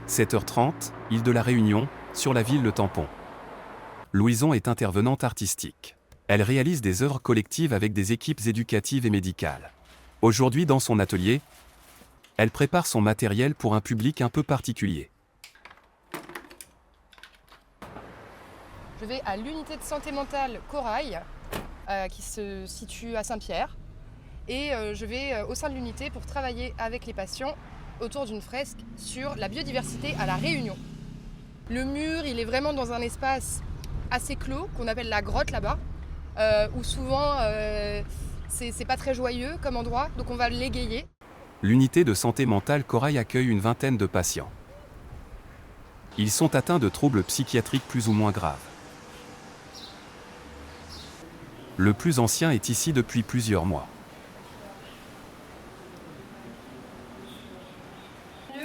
7h30, île de la Réunion, sur la ville Le Tampon. Louison est intervenante artistique. Elle réalise des œuvres collectives avec des équipes éducatives et médicales. Aujourd'hui dans son atelier, elle prépare son matériel pour un public un peu particulier. Je vais à l'unité de santé mentale Corail, qui se situe à Saint-Pierre. Et je vais au sein de l'unité pour travailler avec les patients autour d'une fresque sur la biodiversité à La Réunion. Le mur, il est vraiment dans un espace assez clos, qu'on appelle la grotte là-bas, où souvent c'est pas très joyeux comme endroit, donc on va l'égayer. L'unité de santé mentale Corail accueille une vingtaine de patients. Ils sont atteints de troubles psychiatriques plus ou moins graves. Le plus ancien est ici depuis plusieurs mois.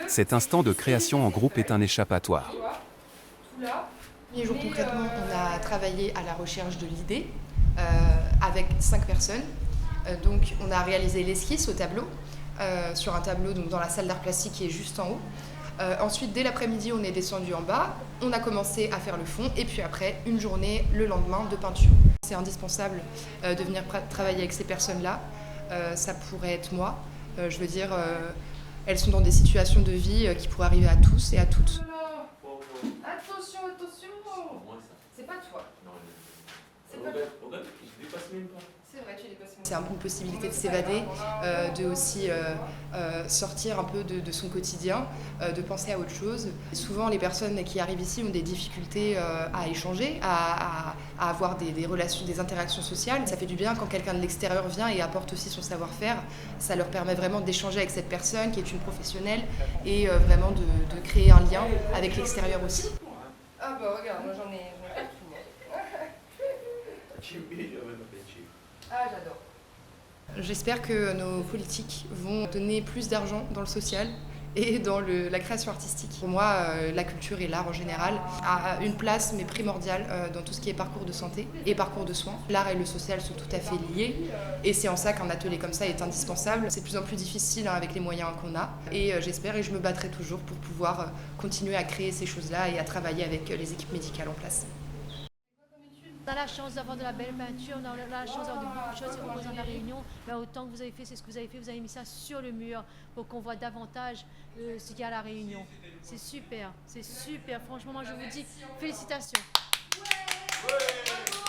Cet instant de création en groupe est un échappatoire. Les jours concrètement, on a travaillé à la recherche de l'idée avec 5 personnes. Donc on a réalisé l'esquisse au tableau, sur un tableau donc, dans la salle d'art plastique qui est juste en haut. Ensuite, dès l'après-midi, on est descendu en bas, on a commencé à faire le fond et puis après, une journée le lendemain de peinture. C'est indispensable de venir travailler avec ces personnes-là. Ça pourrait être moi. Je veux dire, elles sont dans des situations de vie qui pourraient arriver à tous et à toutes. Attention, attention! C'est pas toi. C'est pas toi. Je dépasse même pas. C'est vrai, tu dépasses même pas. C'est un peu une possibilité de s'évader, de aussi sortir un peu de son quotidien, de penser à autre chose. Souvent, les personnes qui arrivent ici ont des difficultés à échanger, à avoir des relations, des interactions sociales. Ça fait du bien quand quelqu'un de l'extérieur vient et apporte aussi son savoir-faire. Ça leur permet vraiment d'échanger avec cette personne qui est une professionnelle et vraiment de créer un lien avec l'extérieur aussi. Ah bah regarde, moi j'en ai pas tout. Ah, j'adore. J'espère que nos politiques vont donner plus d'argent dans le social et dans la création artistique. Pour moi, la culture et l'art en général a une place, mais primordiale, dans tout ce qui est parcours de santé et parcours de soins. L'art et le social sont tout à fait liés et c'est en ça qu'un atelier comme ça est indispensable. C'est de plus en plus difficile avec les moyens qu'on a et j'espère et je me battrai toujours pour pouvoir continuer à créer ces choses-là et à travailler avec les équipes médicales en place. On a la chance d'avoir de la belle peinture, on a la chance d'avoir de beaucoup de choses qui représentent la Réunion. Mais autant que vous avez fait, c'est ce que vous avez fait, vous avez mis ça sur le mur pour qu'on voit davantage ce qu'il y a à la Réunion. C'est super, franchement, moi je vous dis félicitations. Ouais.